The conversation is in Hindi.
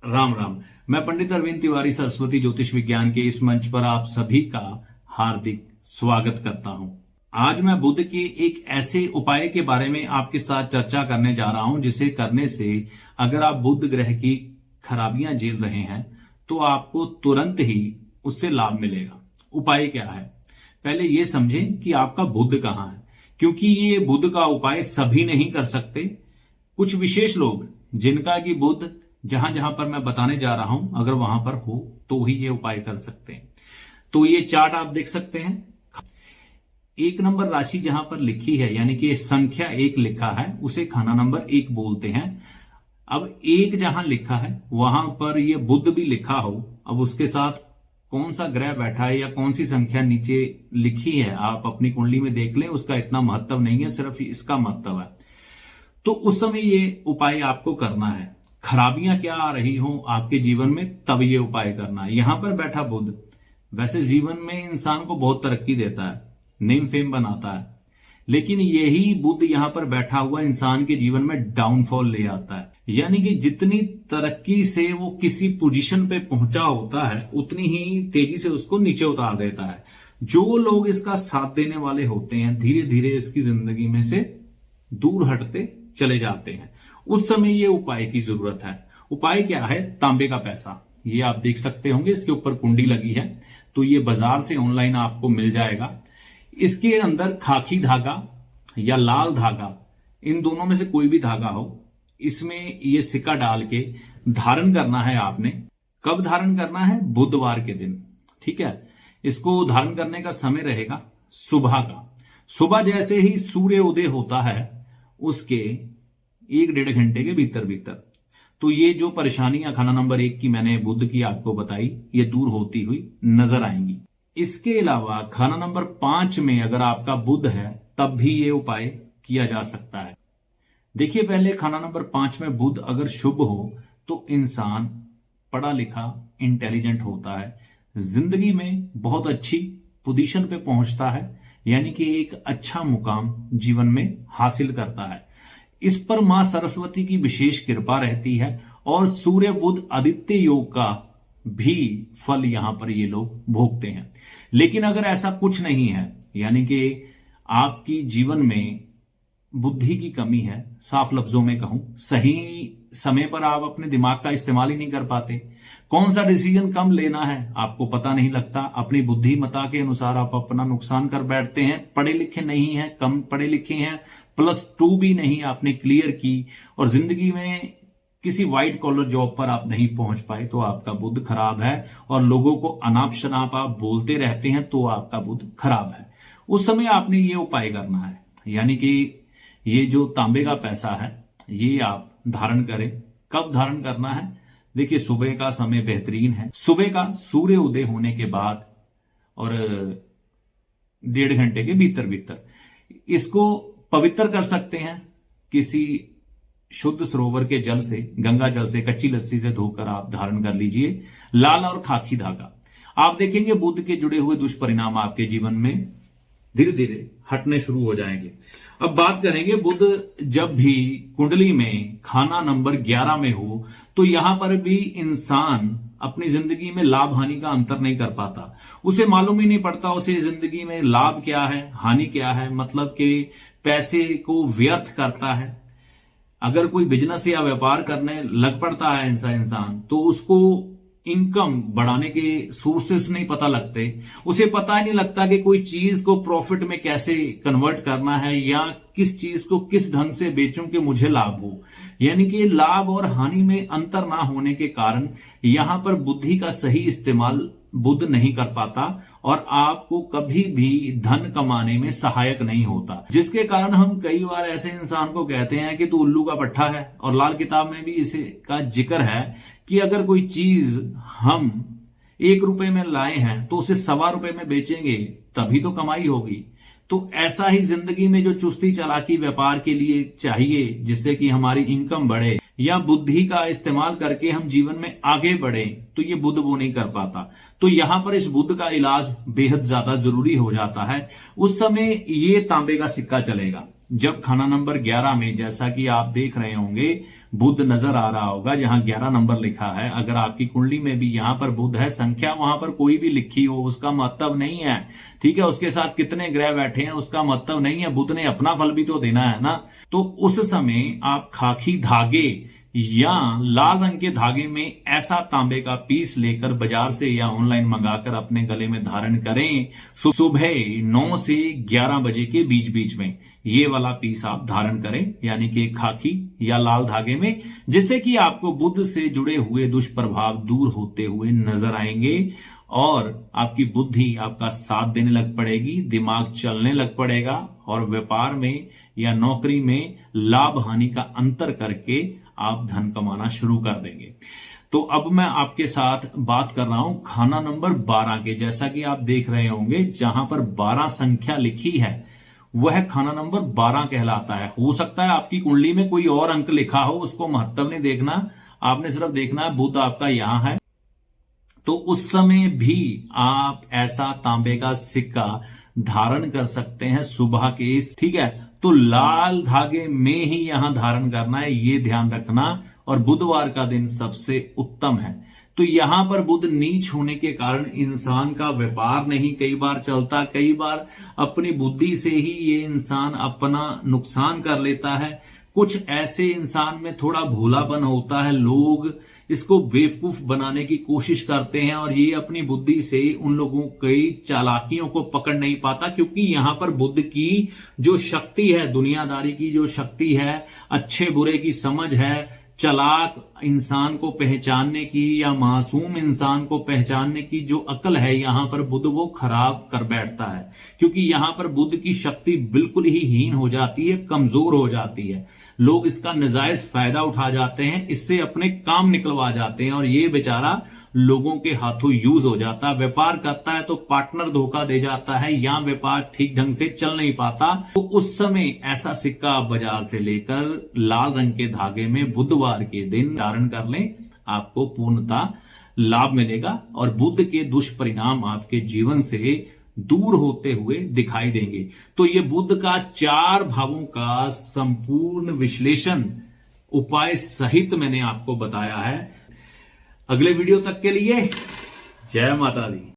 राम राम। मैं पंडित अरविंद तिवारी सरस्वती ज्योतिष विज्ञान के इस मंच पर आप सभी का हार्दिक स्वागत करता हूं। आज मैं बुध के एक ऐसे उपाय के बारे में आपके साथ चर्चा करने जा रहा हूं जिसे करने से अगर आप बुध ग्रह की खराबियां झेल रहे हैं तो आपको तुरंत ही उससे लाभ मिलेगा। उपाय क्या है? पहले ये समझें कि आपका बुध कहां है, क्योंकि ये बुध का उपाय सभी नहीं कर सकते। कुछ विशेष लोग जिनका कि बुध जहां जहां पर मैं बताने जा रहा हूं अगर वहां पर हो तो ही ये उपाय कर सकते हैं। तो ये चार्ट आप देख सकते हैं। 1 नंबर राशि जहां पर लिखी है यानी कि संख्या 1 लिखा है उसे खाना नंबर 1 बोलते हैं। अब 1 जहां लिखा है वहां पर ये बुध भी लिखा हो, अब उसके साथ कौन सा ग्रह बैठा है या कौन सी संख्या नीचे लिखी है आप अपनी कुंडली में देख लें, उसका इतना महत्व नहीं है, सिर्फ इसका महत्व है। तो उस समय ये उपाय आपको करना है। खराबियां क्या आ रही हो आपके जीवन में तब ये उपाय करना है। यहां पर बैठा बुध वैसे जीवन में इंसान को बहुत तरक्की देता है, नेम फेम बनाता है, लेकिन यही बुध यहां पर बैठा हुआ इंसान के जीवन में डाउनफॉल ले आता है। यानी कि जितनी तरक्की से वो किसी पोजीशन पे पहुंचा होता है उतनी ही तेजी से उसको नीचे उतार देता है। जो लोग इसका साथ देने वाले होते हैं धीरे धीरे इसकी जिंदगी में से दूर हटते चले जाते हैं। उस समय ये उपाय की जरूरत है। उपाय क्या है? तांबे का पैसा। ये आप देख सकते होंगे, इसके ऊपर कुंडी लगी है, तो ये बाजार से ऑनलाइन आपको मिल जाएगा। इसके अंदर खाकी धागा या लाल धागा, इन दोनों में से कोई भी धागा हो, इसमें ये सिक्का डाल के धारण करना है आपने। कब धारण करना है? बुधवार के दिन, ठीक है। इसको धारण करने का समय रहेगा सुबह का। सुबह जैसे ही सूर्य उदय होता है उसके 1-1.5 घंटे के भीतर भीतर तो ये जो परेशानियां खाना नंबर 1 की मैंने बुध की आपको बताई ये दूर होती हुई नजर आएंगी। इसके अलावा खाना नंबर 5 में अगर आपका बुध है तब भी ये उपाय किया जा सकता है। देखिए, पहले खाना नंबर 5 में बुध अगर शुभ हो तो इंसान पढ़ा लिखा इंटेलिजेंट होता है, जिंदगी में बहुत अच्छी पोजीशन पे पहुंचता है, यानी कि एक अच्छा मुकाम जीवन में हासिल करता है। इस पर मां सरस्वती की विशेष कृपा रहती है और सूर्य बुध आदित्य योग का भी फल यहां पर ये लोग भोगते हैं। लेकिन अगर ऐसा कुछ नहीं है, यानी कि आपकी जीवन में बुद्धि की कमी है, साफ लफ्जों में कहूं, सही समय पर आप अपने दिमाग का इस्तेमाल ही नहीं कर पाते, कौन सा डिसीजन कम लेना है आपको पता नहीं लगता, अपनी बुद्धिमत्ता के अनुसार आप अपना नुकसान कर बैठते हैं, पढ़े लिखे नहीं हैं, कम पढ़े लिखे हैं, +2 भी नहीं आपने क्लियर की और जिंदगी में किसी व्हाइट कॉलर जॉब पर आप नहीं पहुंच पाए, तो आपका बुध खराब है और लोगों को अनाप शनाप आप बोलते रहते हैं तो आपका बुध खराब है। उस समय आपने ये उपाय करना है, यानी कि ये जो तांबे का पैसा है ये आप धारण करें। कब धारण करना है? देखिए, सुबह का समय बेहतरीन है, सुबह का सूर्य उदय होने के बाद और 1.5 घंटे के भीतर भीतर। इसको पवित्र कर सकते हैं किसी शुद्ध सरोवर के जल से, गंगा जल से, कच्ची लस्सी से धोकर आप धारण कर लीजिए। लाल और खाकी धागा। आप देखेंगे बुध के जुड़े हुए दुष्परिणाम आपके जीवन में धीरे धीरे हटने शुरू हो जाएंगे। अब बात करेंगे, बुध जब भी कुंडली में खाना नंबर 11 में हो तो यहां पर भी इंसान अपनी जिंदगी में लाभ हानि का अंतर नहीं कर पाता। उसे मालूम ही नहीं पड़ता उसे जिंदगी में लाभ क्या है हानि क्या है, मतलब कि पैसे को व्यर्थ करता है। अगर कोई बिजनेस या व्यापार करने लग पड़ता है इंसान तो उसको इनकम बढ़ाने के सोर्सेस नहीं पता लगते, उसे पता ही नहीं लगता कि कोई चीज को प्रॉफिट में कैसे कन्वर्ट करना है या किस चीज को किस ढंग से बेचूं कि मुझे लाभ हो। यानी कि लाभ और हानि में अंतर ना होने के कारण यहां पर बुद्धि का सही इस्तेमाल बुध नहीं कर पाता और आपको कभी भी धन कमाने में सहायक नहीं होता, जिसके कारण हम कई बार ऐसे इंसान को कहते हैं कि तू उल्लू का पट्टा है। और लाल किताब में भी इसे का जिक्र है कि अगर कोई चीज हम 1 रुपए में लाए हैं तो उसे 1.25 रुपए में बेचेंगे तभी तो कमाई होगी। तो ऐसा ही जिंदगी में जो चुस्ती चालाकी व्यापार के लिए चाहिए जिससे कि हमारी इनकम बढ़े या बुद्धि का इस्तेमाल करके हम जीवन में आगे बढ़े, तो ये बुध वो नहीं कर पाता। तो यहां पर इस बुध का इलाज बेहद ज्यादा जरूरी हो जाता है। उस समय ये तांबे का सिक्का चलेगा। जब खाना नंबर 11 में, जैसा कि आप देख रहे होंगे, बुध नजर आ रहा होगा, जहां 11 नंबर लिखा है, अगर आपकी कुंडली में भी यहां पर बुध है, संख्या वहां पर कोई भी लिखी हो उसका महत्व नहीं है, ठीक है। उसके साथ कितने ग्रह बैठे हैं उसका महत्व नहीं है, बुध ने अपना फल भी तो देना है ना। तो उस समय आप खाकी धागे या लाल रंग के धागे में ऐसा तांबे का पीस लेकर बाजार से या ऑनलाइन मंगाकर अपने गले में धारण करें। सुबह 9 से 11 बजे के बीच बीच में ये वाला पीस आप धारण करें, यानी कि खाकी या लाल धागे में, जिससे कि आपको बुध से जुड़े हुए दुष्प्रभाव दूर होते हुए नजर आएंगे और आपकी बुद्धि आपका साथ देने लग पड़ेगी, दिमाग चलने लग पड़ेगा और व्यापार में या नौकरी में लाभ हानि का अंतर करके आप धन कमाना शुरू कर देंगे। तो अब मैं आपके साथ बात कर रहा हूं खाना नंबर 12 के। जैसा कि आप देख रहे होंगे, जहां पर 12 संख्या लिखी है वह खाना नंबर 12 कहलाता है। हो सकता है आपकी कुंडली में कोई और अंक लिखा हो, उसको महत्व नहीं देखना, आपने सिर्फ देखना है बुध आपका यहां है। तो उस समय भी आप ऐसा तांबे का सिक्का धारण कर सकते हैं सुबह के, ठीक है। तो लाल धागे में ही यहां धारण करना है, ये ध्यान रखना। और बुधवार का दिन सबसे उत्तम है। तो यहां पर बुध नीच होने के कारण इंसान का व्यापार नहीं कई बार चलता, कई बार अपनी बुद्धि से ही ये इंसान अपना नुकसान कर लेता है। कुछ ऐसे इंसान में थोड़ा भोलापन होता है, लोग इसको बेवकूफ बनाने की कोशिश करते हैं और ये अपनी बुद्धि से उन लोगों की चालाकियों को पकड़ नहीं पाता, क्योंकि यहां पर बुध की जो शक्ति है, दुनियादारी की जो शक्ति है, अच्छे बुरे की समझ है, चालाक इंसान को पहचानने की या मासूम इंसान को पहचानने की जो अकल है, यहां पर बुध वो खराब कर बैठता है। क्योंकि यहां पर बुध की शक्ति बिल्कुल ही हीन हो जाती है, कमजोर हो जाती है। लोग इसका नाजायज फायदा उठा जाते हैं, इससे अपने काम निकलवा जाते हैं और ये बेचारा लोगों के हाथों यूज हो जाता है। व्यापार करता है तो पार्टनर धोखा दे जाता है या व्यापार ठीक ढंग से चल नहीं पाता। तो उस समय ऐसा सिक्का आप बाजार से लेकर लाल रंग के धागे में बुधवार के दिन धारण कर लें, आपको पूर्णतः लाभ मिलेगा और बुध के दुष्परिणाम आपके जीवन से दूर होते हुए दिखाई देंगे। तो ये बुध का 4 भावों का संपूर्ण विश्लेषण उपाय सहित मैंने आपको बताया है। अगले वीडियो तक के लिए जय माता दी।